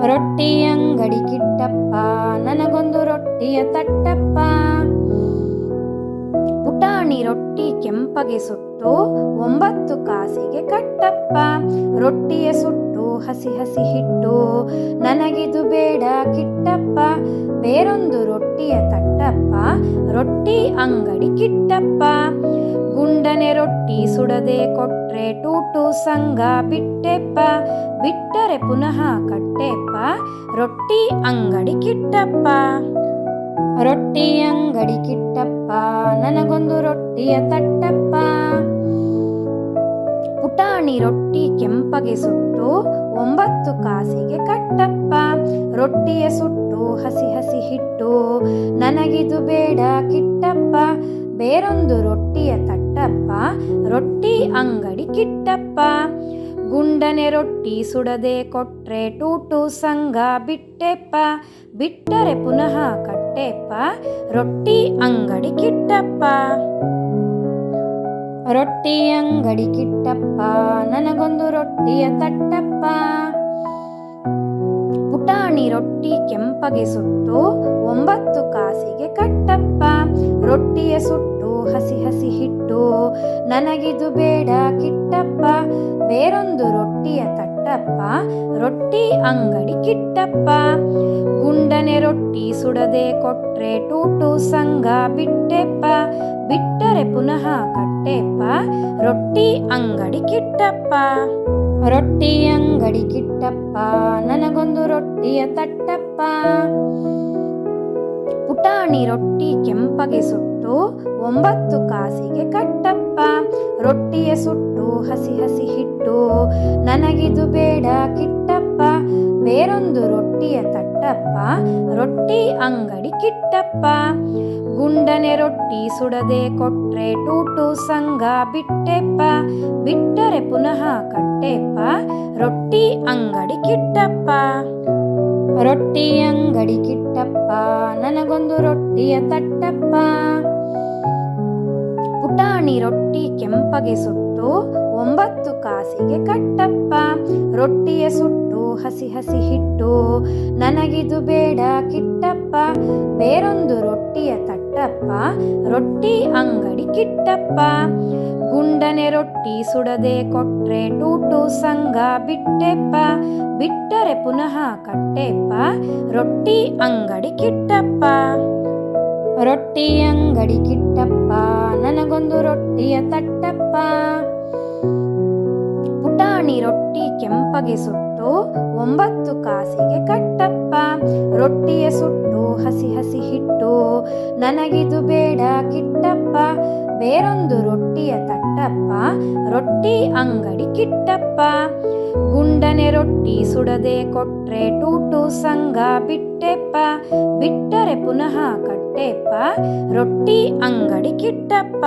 ರೊಟ್ಟಿ ಅಂಗಡಿ ಕಿಟ್ಟಪ್ಪ, ನನಗೊಂದು ರೊಟ್ಟಿಯ ತಟ್ಟಪ್ಪ. ಪುಟಾಣಿ ರೊಟ್ಟಿ ಕೆಂಪಗೆ ಸುಟ್ಟು 9 ಕಾಸಿಗೆ ಕಟ್ಟಪ್ಪ. ರೊಟ್ಟಿಯ ಸುಟ್ಟು ಹಸಿ ಹಸಿ ಹಿಟ್ಟು, ನನಗಿದು ಬೇಡ ಕಿಟ್ಟಪ್ಪ. ಬೇರೊಂದು ರೊಟ್ಟಿಯ ತಟ್ಟಪ್ಪ, ರೊಟ್ಟಿ ಅಂಗಡಿ ಕಿಟ್ಟಪ್ಪ. ಗುಂಡನೆ ರೊಟ್ಟಿ ಸುಡದೆ ಕೊಟ್ರೆ ಟೂಟು ಸಂಘ ಬಿಟ್ಟೆಪ್ಪ. ಬಿಟ್ಟರೆ ಪುನಃ ಕಟ್ಟೆಪ್ಪ, ರೊಟ್ಟಿ ಅಂಗಡಿ ಕಿಟ್ಟಪ್ಪ. ರೊಟ್ಟಿ ಅಂಗಡಿ ಕಿಟ್ಟಪ್ಪ, ನನಗೊಂದು ರೊಟ್ಟಿಯ ತಟ್ಟಪ್ಪ. ಪುಟಾಣಿ ರೊಟ್ಟಿ ಕೆಂಪಗೆ ಸುಟ್ಟು 9 ಕಾಸಿಗೆ ಕಟ್ಟಪ್ಪ. ರೊಟ್ಟಿಯ ಸುಟ್ಟು ಹಸಿ ಹಸಿ ಹಿಟ್ಟು, ನನಗಿದು ಬೇಡ ಕಿಟ್ಟಪ್ಪ. ಬೇರೊಂದು ರೊಟ್ಟಿಯ ತಟ್ಟಪ್ಪ, ರೊಟ್ಟಿ ಅಂಗಡಿ ಕಿಟ್ಟಪ್ಪ. ಗುಂಡನೆ ರೊಟ್ಟಿ ಸುಡದೆ ಕೊಟ್ರೆ ಟೂಟು ಸಂಘ ಬಿಟ್ಟೆಪ್ಪ. ಬಿಟ್ಟರೆ ಪುನಃ ಕಟ್ಟೆಪ್ಪ, ರೊಟ್ಟಿ ಅಂಗಡಿ ಕಿಟ್ಟಪ್ಪ. ರೊಟ್ಟಿ ಅಂಗಡಿ ಕಿಟ್ಟಪ್ಪ, ನನಗೊಂದು ರೊಟ್ಟಿಯ ತಟ್ಟಪ್ಪ. ಪುಟಾಣಿ ರೊಟ್ಟಿ ಕೆಂಪಗೆ ಸುಟ್ಟು 9 ಕಾಸಿಗೆ ಕಟ್ಟಪ್ಪ. ರೊಟ್ಟಿಯ ಸುಟ್ಟು ಹಸಿ ಹಸಿ ಹಿಟ್ಟು, ನನಗಿದು ಬೇಡ ಕಿಟ್ಟಪ್ಪ. ಬೇರೊಂದು ರೊಟ್ಟಿಯ ತಟ್ಟಪ್ಪ, ರೊಟ್ಟಿ ಅಂಗಡಿ ಕಿಟ್ಟಪ್ಪ. ಗುಂಡನೆ ರೊಟ್ಟಿ ಸುಡದೆ ಕೊಟ್ರೆ ಟೂಟು ಸಂಘ ಬಿಟ್ಟೆಪ್ಪ. ಬಿಟ್ಟರೆ ಪುನಃ ಕಟ್ಟೆಪ್ಪ, ರೊಟ್ಟಿ ಅಂಗಡಿ ಕಿಟ್ಟಪ್ಪ. ರೊಟ್ಟಿ ಅಂಗಡಿ ಕಿಟ್ಟಪ್ಪ, ನನಗೊಂದು ರೊಟ್ಟಿಯ ತಟ್ಟಪ್ಪ. ಪುಟಾಣಿ ರೊಟ್ಟಿ ಕೆಂಪಗೆ ಸುಟ್ಟು 9 ಕಾಸಿಗೆ ಕಟ್ಟಪ್ಪ. ರೊಟ್ಟಿಯ ಸುಟ್ಟು ಹಸಿ ಹಸಿ ಹಿಟ್ಟು, ನನಗಿದು ಬೇಡ ಕಿಟ್ಟಪ್ಪ. ಬೇರೊಂದು ರೊಟ್ಟಿಯ ತಟ್ಟಪ್ಪ, ರೊಟ್ಟಿ ಅಂಗಡಿ ಕಿಟ್ಟಪ್ಪ. ಗುಂಡನೆ ರೊಟ್ಟಿ ಸುಡದೆ ಕೊಟ್ರೆ ಟೂಟು ಸಂಘ ಬಿಟ್ಟೆಪ್ಪ. ಬಿಟ್ಟರೆ ಪುನಃ ಕಟ್ಟೆಪ್ಪ, ರೊಟ್ಟಿ ಅಂಗಡಿ ಕಿಟ್ಟಪ್ಪ. ರೊಟ್ಟಿ ಅಂಗಡಿ ಕಿಟ್ಟಪ್ಪ, ನನಗೊಂದು ರೊಟ್ಟಿಯ ತಟ್ಟಪ್ಪ. ಪುಟಾಣಿ ರೊಟ್ಟಿ ಕೆಂಪಗೆ ಸುಟ್ಟು 9 ಕಾಸಿಗೆ ಕಟ್ಟಪ್ಪ. ರೊಟ್ಟಿಯ ಸುಟ್ಟು ಹಸಿ ಹಸಿ ಹಿಟ್ಟು, ನನಗಿದು ಬೇಡ ಕಿಟ್ಟಪ್ಪ. ಬೇರೊಂದು ರೊಟ್ಟಿಯ ತಟ್ಟಪ್ಪ, ರೊಟ್ಟಿ ಅಂಗಡಿ ಕಿಟ್ಟಪ್ಪ. ಗುಂಡನೆ ರೊಟ್ಟಿ ಸುಡದೆ ಕೊಟ್ರೆ ಟೂಟು ಸಂಘ ಬಿಟ್ಟೆಪ್ಪ. ಬಿಟ್ಟರೆ ಪುನಃ ಕಟ್ಟೆಪ್ಪ, ರೊಟ್ಟಿ ಅಂಗಡಿ ಕಿಟ್ಟಪ್ಪ. ರೊಟ್ಟಿ ಅಂಗಡಿ ಕಿಟ್ಟಪ್ಪ, ನನಗೊಂದು ರೊಟ್ಟಿಯ ತಟ್ಟಪ್ಪ. ಪುಟಾಣಿ ರೊಟ್ಟಿ ಕೆಂಪಗೆ ಸುಟ್ಟು 9 ಕಾಸಿಗೆ ಕಟ್ಟಪ್ಪ. ರೊಟ್ಟಿಯ ಸುಟ್ಟು ಹಸಿ ಹಸಿ ಹಿಟ್ಟು, ನನಗಿದು ಬೇಡ ಕಿಟ್ಟಪ್ಪ. ಬೇರೊಂದು ರೊಟ್ಟಿಯ ತಟ್ಟಪ್ಪ, ರೊಟ್ಟಿ ಅಂಗಡಿ ಕಿಟ್ಟಪ್ಪ. ಗುಂಡನೆ ರೊಟ್ಟಿ ಸುಡದೆ ಕೊಟ್ರೆ ಟೂಟು ಸಂಘ ಬಿಟ್ಟೆಪ್ಪ. ಬಿಟ್ಟರೆ ಪುನಃ ಕಟ್ಟೆಪ್ಪ, ರೊಟ್ಟಿ ಅಂಗಡಿ ಕಿಟ್ಟಪ್ಪ.